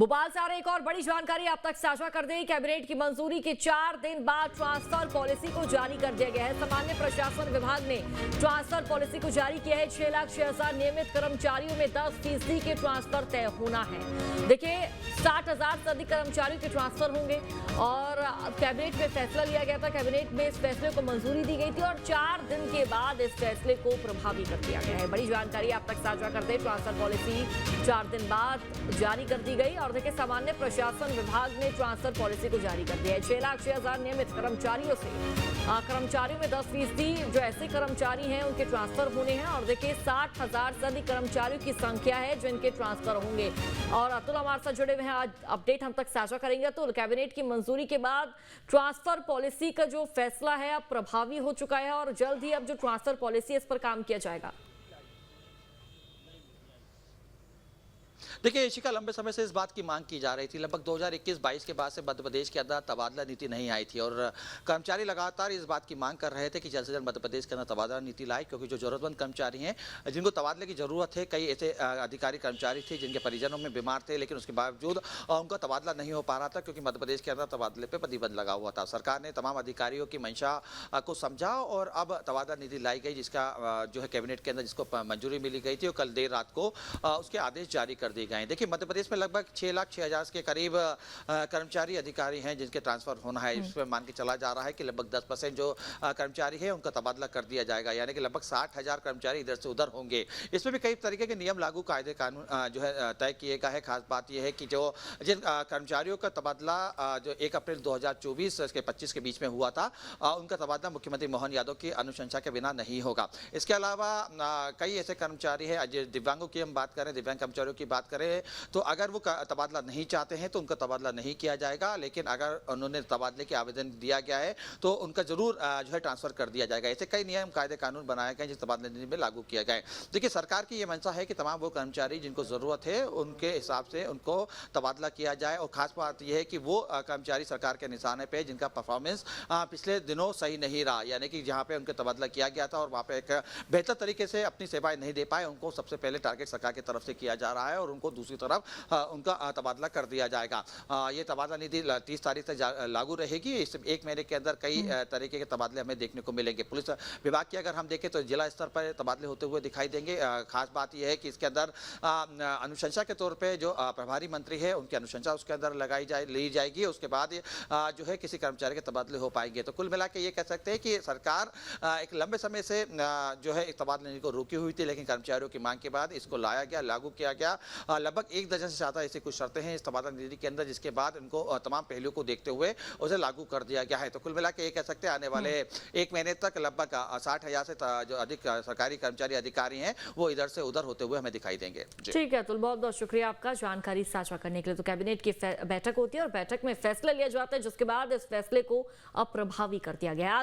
भोपाल से आ रही एक और बड़ी जानकारी आप तक साझा कर दें। कैबिनेट की मंजूरी के 4 दिन बाद ट्रांसफर पॉलिसी को जारी कर दिया गया है। सामान्य प्रशासन विभाग ने ट्रांसफर पॉलिसी को जारी किया है। 6,06,000 नियमित कर्मचारियों में 10% के ट्रांसफर तय होना है। देखिए 60,000 से अधिक कर्मचारियों के ट्रांसफर होंगे और कैबिनेट में फैसला लिया गया था। कैबिनेट में इस फैसले को मंजूरी दी गई थी और 4 दिन के बाद इस फैसले को प्रभावी कर दिया गया है। बड़ी जानकारी आप तक साझा कर दें। ट्रांसफर पॉलिसी 4 दिन बाद जारी कर दी गई और देखिए सामान्य प्रशासन विभाग ने ट्रांसफर पॉलिसी को जारी कर दिया है। 6,06,000 नियमित कर्मचारियों में 10% जो ऐसे कर्मचारी हैं उनके ट्रांसफर होने हैं और देखिए 60,000 से अधिक कर्मचारियों की संख्या है जिनके ट्रांसफर होंगे। और अतुल हमारे साथ जुड़े हुए हैं, आज अपडेट हम तक साझा करेंगे। अतुल, कैबिनेट की मंजूरी के बाद ट्रांसफर पॉलिसी का जो फैसला है अब प्रभावी हो चुका है और जल्द ही अब जो ट्रांसफर पॉलिसी है इस पर काम किया जाएगा। देखिए इशिका, लंबे समय से इस बात की मांग की जा रही थी। लगभग 2021-22 के बाद से मध्य प्रदेश के अंदर तबादला नीति नहीं आई थी और कर्मचारी लगातार इस बात की मांग कर रहे थे कि जल्द से जल्द मध्य प्रदेश के अंदर तबादला नीति लाए, क्योंकि जो जरूरतमंद कर्मचारी हैं जिनको तबादले की जरूरत है, कई ऐसे अधिकारी कर्मचारी थे जिनके परिजनों में बीमार थे, लेकिन उसके बावजूद उनका तबादला नहीं हो पा रहा था क्योंकि मध्य प्रदेश के अंदर तबादले पर प्रतिबंध लगा हुआ था। सरकार ने तमाम अधिकारियों की मंशा को समझा और अब तबादला नीति लाई गई, जिसका जो है कैबिनेट के अंदर जिसको मंजूरी मिली गई थी और कल देर रात को उसके आदेश जारी कर दिए गए। देखिए मध्य प्रदेश में लगभग 6,06,000 के करीब कर्मचारी अधिकारी हैं जिनके ट्रांसफर होना है। इस पर मान के चला जा रहा है कि लगभग 10% जो कर्मचारी है उनका तबादला कर दिया जाएगा, यानी कि लगभग 60,000 कर्मचारी इधर से उधर होंगे। इसमें भी कई तरीके के नियम लागू कायदे कानून जो है तय किए गए हैं। खास बात यह है कि जो जिन कर्मचारियों का तबादला जो 1 अप्रैल 2024 के 25 के बीच में हुआ था, उनका तबादला मुख्यमंत्री मोहन यादव की अनुशंसा के बिना नहीं होगा। इसके अलावा कई ऐसे कर्मचारी हैं, दिव्यांगों की हम बात करें, दिव्यांग कर्मचारियों की बात करें तो अगर वो तबादला नहीं चाहते हैं तो उनका तबादला नहीं किया जाएगा, लेकिन अगर उन्होंने तबादले के आवेदन दिया गया है तो उनका जरूर जो है ट्रांसफर कर दिया जाएगा। ऐसे कई नियम कायदे कानून बनाए गए जिस तबादले नीति में लागू किया गया है। देखिए सरकार की ये मंशा है कि तमाम वो कर्मचारी जिनको जरूरत है उनके हिसाब से उनको तबादला किया जाए और खास बात यह है कि वो कर्मचारी सरकार के निशाने पे जिनका परफॉर्मेंस पिछले दिनों सही नहीं रहा, यानी कि जहाँ पे उनका तबादला किया गया था और वहाँ पे एक बेहतर तरीके से अपनी सेवाएं नहीं दे पाए, उनको सबसे पहले टारगेट सरकार की तरफ से किया जा रहा है और उनको दूसरी तरफ उनका तबादला कर दिया जाएगा। ये तबादला नीति 30 तारीख तक लागू रहेगी। इस 1 महीने के अंदर कई तरीके के तबादले हमें देखने को मिलेंगे। पुलिस विभाग की अगर हम देखें तो जिला स्तर पर तबादले होते हुए दिखाई देंगे। खास बात यह है कि इसके अंदर अनुशंसा के तौर पे जो प्रभारी मंत्री है उनकी अनुशंसा उसके अंदर ली जाएगी। उसके बाद जो है किसी कर्मचारी के तबादले हो पाएंगे। तो कुल मिला के ये कह सकते हैं कि सरकार एक लंबे समय से जो है तबादले नीति को रोकी हुई थी, लेकिन कर्मचारियों की मांग के बाद इसको लाया गया, लागू किया गया। लगभग 1 दर्जन से ज्यादा ऐसी कुछ शर्तें हैं इस तबादला नीति के अंदर, जिसके बाद इनको तमाम पहलुओं को देखते हुए उसे लागू कर दिया गया है। तो कुल मिला के ये कह सकते हैं आने वाले 1 महीने तक लगभग 60,000 से जो अधिक सरकारी कर्मचारी अधिकारी हैं वो इधर से उधर होते हुए हमें दिखाई देंगे। ठीक है अतुल, बहुत बहुत शुक्रिया आपका जानकारी साझा करने के लिए। तो कैबिनेट की बैठक होती है और बैठक में फैसला लिया जाता है, जिसके बाद इस फैसले को अब प्रभावी कर दिया गया।